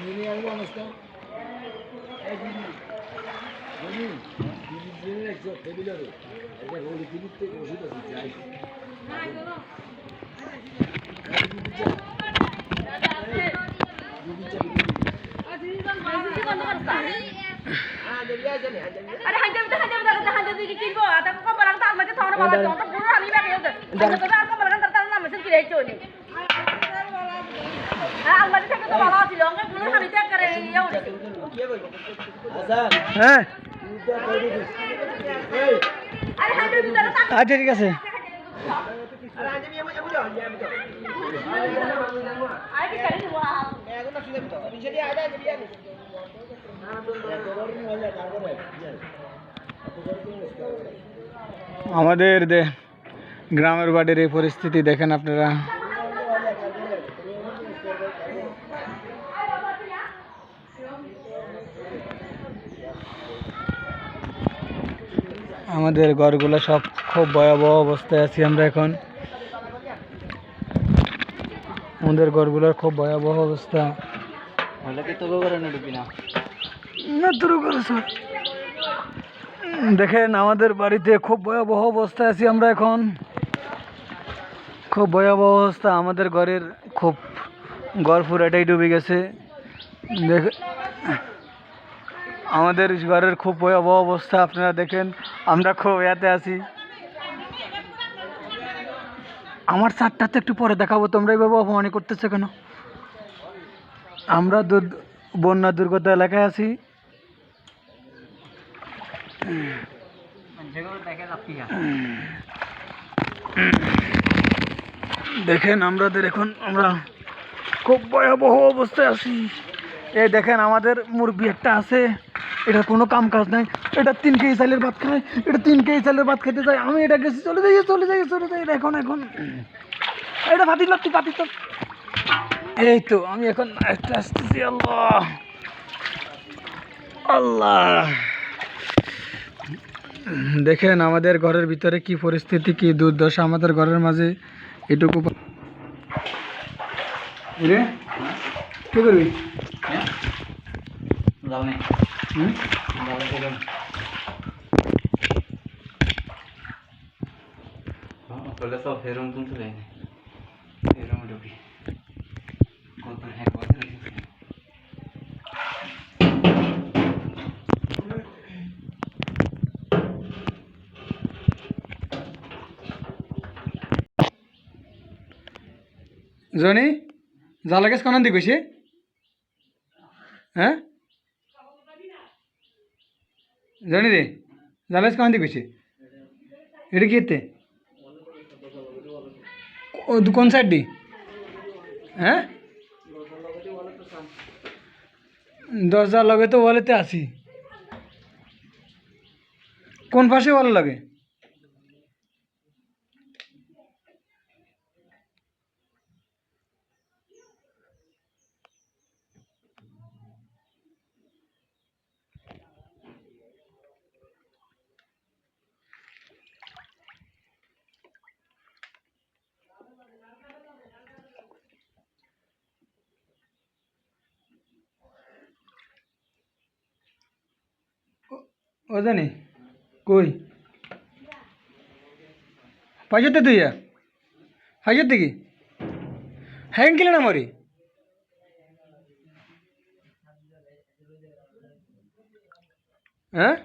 ini yang mana sekarang? Ini ekso, tadi lalu. Ada kalau di sini tu sudah dijai. अरे हंजे दी किन को आता को बरंग ता मजे थोड़ा वाला तो पूरा हमी बैठ गया हंजे तो आपको बरंग तरता ना मजे की रही चोनी हां मजे थे तो वाला थी लोगे पूरा हमी तक करे ये হ্যাঁ अरे हंजे भी तरता আচ্ছা ঠিক আছে अरे हंजे भी ये मुझे आई भी करे हुआ मैं तो सुने तो पीछे दिया आया जब ये আমাদের গ্রামের বাড়ির এই পরিস্থিতি দেখেন আপনারা। আমাদের ঘরগুলো সব খুব ভয়াবহ অবস্থায় আছি আমরা এখন। আমাদের ঘরগুলোর খুব ভয়াবহ অবস্থা। না তুরু করে স্যার দেখেন আমাদের বাড়িতে খুব ভয়াবহ অবস্থায় আছি আমরা এখন। খুব ভয়াবহ অবস্থা আমাদের ঘরের, খুব ঘর পুরাটাই ডুবে গেছে। দেখ আমাদের ঘরের খুব ভয়াবহ অবস্থা আপনারা দেখেন। আমরা খুব ইয়াতে আছি। আমার চারটাতে একটু পরে দেখাবো। তোমরা এইভাবে অপমানি করতেছো কেন? আমরা বন্যা দুর্গত এলাকায় আছি। দেখেন আমাদের এখন আমরা খুব ভয়াবহ অবস্থায় আছি। এই দেখেন আমাদের মুরগি একটা আছে, এটা কোনো কাম কাজ নাই। এটা 3 কেজি চালের ভাত খায়, এটা 3 কেজি চালের ভাত খেতে চাই। আমি এটা গেছি চলে যাই। এখন এটা পাতি তো এই তো আমি এখন আসতেছি। আল্লাহ আল্লাহ দেখেন আমাদের ঘরের ভিতরে কি পরিস্থিতি, কি দুর্দশা আমাদের ঘরের মাঝে। এটুকু রে কি করবি? সব হেরম তুলতে দেয় এরম ঢুকি কত হ্যাঁ কত রেখেছে জনি জালা গেছ কোন দিক গৈছে? হ্যাঁ জনি রে জালা গেছ কোন দিক গৈছে? এটা কি এতে কোন সাইড দি? হ্যাঁ দরজার লগে তো ওয়ালেতে আছি। কোন পাশে ওয়াল লাগে? ও জানি কই পাইতে তুই পাইতে কি হ্যাং কিলে না মরি? হ্যাঁ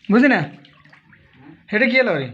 বুঝি না হেঁটে কি এলো রে?